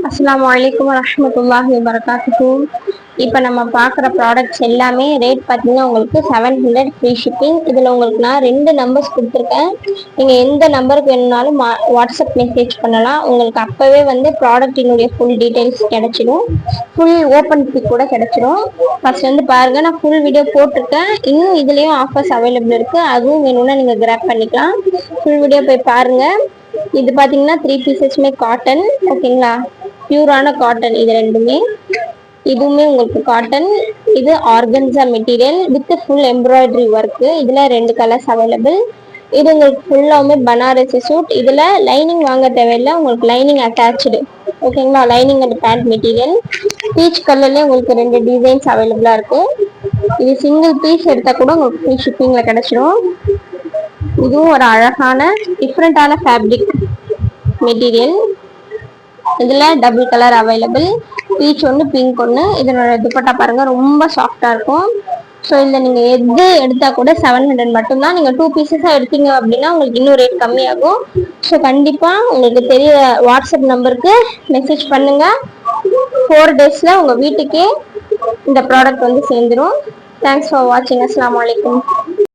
அஸ்ஸலாமு அலைக்கும் வரஹ்மத்துல்லாஹி வபரகாத்துஹு. இப்போ நம்ம பார்க்குற ப்ராடக்ட்ஸ் எல்லாமே ரேட் பார்த்தீங்கன்னா உங்களுக்கு 700 ஃப்ரீ ஷிப்பிங். இதில் உங்களுக்கு நான் 2 நம்பர்ஸ் கொடுத்துருக்கேன். நீங்கள் எந்த நம்பருக்கு வேணும்னாலும் வாட்ஸ்அப் மெசேஜ் பண்ணலாம். உங்களுக்கு அப்போவே வந்து ப்ராடக்டினுடைய ஃபுல் டீட்டெயில்ஸ் கிடச்சிடும். ஃபுல் ஓப்பன் பிக் கூட கிடச்சிடும். ஃபர்ஸ்ட் வந்து பாருங்கள், நான் ஃபுல் வீடியோ போட்டிருக்கேன். இன்னும் இதுலேயும் ஆஃபர்ஸ் அவைலபிள் இருக்குது. அதுவும் வேணும்னா நீங்கள் கிராப் பண்ணிக்கலாம். ஃபுல் வீடியோ போய் பாருங்கள். இது பார்த்தீங்கன்னா 3 பீசஸ்மே காட்டன், ஓகேங்களா? பியூரான காட்டன் இது ரெண்டுமே. இதுவுமே உங்களுக்கு காட்டன். இது organza material with full embroidery work. இதில் 2 கலர்ஸ் அவைலபிள். இது உங்களுக்கு ஃபுல்லாகவுமே பனாரசி சூட். இதில் லைனிங் வாங்க தேவையில்லை, உங்களுக்கு லைனிங் அட்டாச்சு, ஓகேங்களா? Lining and pant material. Peach கலர்லேயே உங்களுக்கு 2 டிசைன்ஸ் அவைலபிளாக இருக்குது. இது சிங்கிள் பீஸ் எடுத்தால் கூட உங்களுக்கு ஃப்ரீ ஷிப்பிங்கில் கிடச்சிடும். இதுவும் ஒரு அழகான டிஃப்ரெண்ட்டான ஃபேப்ரிக் மெட்டீரியல். இதில் டபுள் கலர் அவைலபிள், பீச் ஒன்று பிங்க் ஒன்று. இதனோட துப்பட்டா பாருங்கள், ரொம்ப சாஃப்டாக இருக்கும். ஸோ இதில் நீங்கள் எது எடுத்தால் கூட 700 மட்டும்தான். நீங்கள் 2 பீசஸாக எடுத்தீங்க அப்படின்னா உங்களுக்கு இன்னும் ரேட் கம்மியாகும். ஸோ கண்டிப்பாக உங்களுக்கு தெரிய வாட்ஸ்அப் நம்பருக்கு மெசேஜ் பண்ணுங்கள். 4 டேஸில் உங்கள் வீட்டுக்கே இந்த ப்ராடக்ட் வந்து சேர்ந்துடும். தேங்க்ஸ் ஃபார் வாட்சிங். அஸ்ஸலாமு அலைக்கும்.